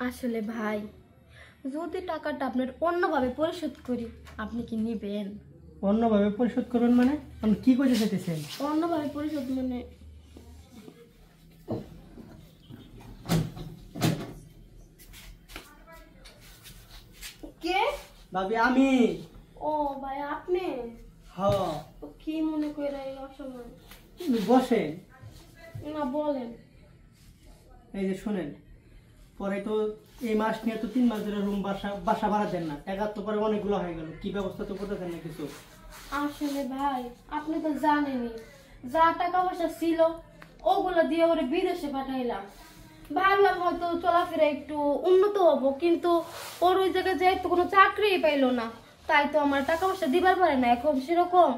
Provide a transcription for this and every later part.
আসলে ভাই, যদি টাকাটা আপনার অন্যভাবে পরিশোধ করি আপনি কি নিবেন? অন্যভাবে পরিশোধ করবেন মানে আপনি কি করতে চাইতেছেন? অন্যভাবে পরিশোধ মানে কে? ভাবি আমি। ও ভাই আপনি? হ্যাঁ। তো কি মনে করে এই অসময়? বসেন। না বলেন। এই যে শুনেন, পরে তো এই মাস নিয়ে তো 3 মাস ধরে রুম বাসা ভাড়া দেন না, টাকা তো পরে অনেকগুলো হয়ে গেল, কি ব্যবস্থা তো করতেছেন না কিছু? আসলে ভাই আপনি তো জানেনই, যা টাকা পয়সা ছিল ওগুলো দিয়ে ওরে বিদেশে পাঠাইলাম। ভাবলাম হয়তো চলাফেরা একটু উন্নত হবো, কিন্তু ওর ওই জায়গায় যাই তো কোনো চাকরিই পাইলো না, তাই তো আমার টাকা পয়সা দিবার পারে না। এখন সেরকম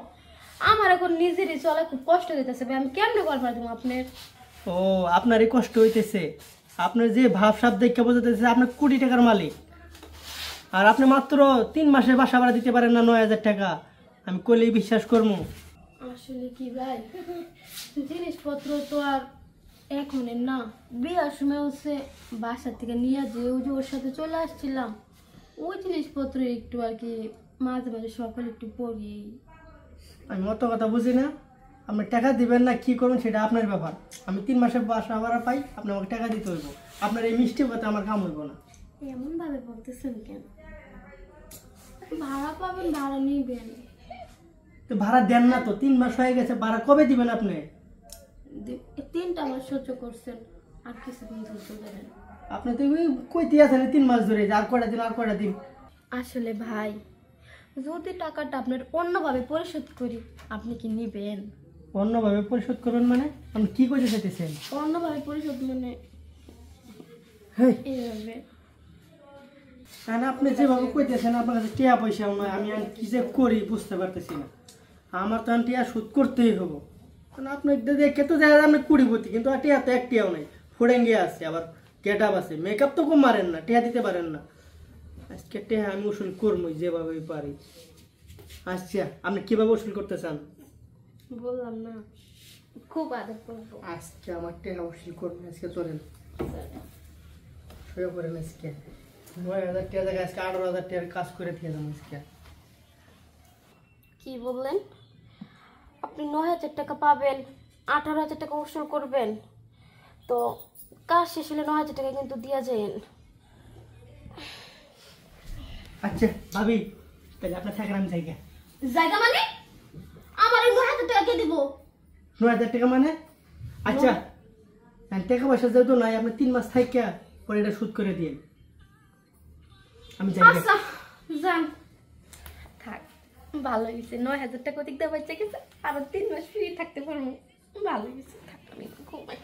আমার এখন নিজেরই চলা খুব কষ্ট দিতেছে ভাই, আমি কেমনে করবার দেবো আপনার? ও, আপনারই কষ্ট হইতেছে। আপনার যে ভাবসাব দেখে বোঝাতেছে আপনার কোটি টাকার মালিক, আর আপনি মাত্র 3 মাসে বাসা ভাড়া দিতে পারেন না 9,000 টাকা। আমি কইলেই বিশ্বাস করবো? আসলে কি ভাই, জিনিসপত্র তো আর এখনের না, বিয়ার সময় হচ্ছে বাসা থেকে নিয়ে যে ওই যে ওর সাথে চলে আসছিলাম, ওই জিনিসপত্র একটু আর কি মাঝে মাঝে সকাল একটু পড়ি। আমি অত কথা বুঝি না। আপনি টাকা দিবেন না কি করবেন সেটা আপনার ব্যাপার। আমি 3 মাসে বাসা ভাড়া পাই, আপনি আমাকে টাকা দিতে হইব। আপনার এই মিষ্টি কথা আমার কাম হইব না। এমন ভাবে বলতেছেন কেন? ভাড়া পাবেন, ভাড়া নিবেন। তো ভাড়া দেন না তো, 3 মাস হয়ে গেছে, ভাড়া কবে দিবেন আপনি? 3টা মাস সহ্য করছেন, আর কিছুদিন ধৈর্য ধরেন। আপনি তো ওই কইতে আছেন 3 মাস ধরে, আর কয়টা দিন আর কয়টা দিন। আসলে ভাই, যদি টাকাটা আপনার অন্যভাবে পরিশোধ করি আপনি কি নিবেন? অন্যভাবে পরিশোধ করবেন মানে আপনি কি করতে চাইতেছেন? অন্যভাবে পরিশোধ মানে হেই, এইভাবে। আর আপনি যেভাবে কইতেছেন আপনার কাছে টিয়া পয়সা নয়, আমি আর কি যে করি বুঝতে পারতেছি না। আমার তো টিয়া শোধ করতেই হবো, কারণ আপনি দেখে তো দেখা যায় আপনি কুড়িপতি, কিন্তু আর টিয়া তো একটিয়াও নাই। ফোড়েঙ্গে আছে, আবার গেট আপ আছে, মেকআপ তো কম মারেন না, টিয়া দিতে পারেন না। আজকে টিয়া আমি উসুল করবো যেভাবে পারি। আচ্ছা, আপনি কিভাবে উসুল করতে চান? বললাম না, খুব আদর করবো। আজকে আমার টিয়া উসুল করবেন, আজকে চলেন শুয়ে পড়েন। আজকে 9,000 টাকা জায়গায় আজকে 18,000 টাকার কাজ করে দিয়ে যাবো আজকে। কি বললেন? আপনি 9,000 টাকা পাবেন, 18,000 টাকা উসুল করবেন? তো কাজ শেষ হলে 9,000 টাকা কিন্তু দিয়া যান। আচ্ছা ভাবি, তাহলে আপনার থাকেন, আমি থাকি। জায়গা মানে আমার এই 9,000 টাকা কে দিব? 9,000 টাকা মানে? আচ্ছা, টাকা পয়সা যেহেতু নাই, আপনি 3 মাস থাইকা পরে এটা শোধ করে দিন। আমি যাই। আচ্ছা যান, থাক। ভালো হয়েছে, 9,000 টাকা ওদিক দেওয়া বাচ্চা গেছে, আরো 3 মাস ফ্রি থাকতে পারবো। ভালো হয়েছে, থাক, আমি ঘুমাই।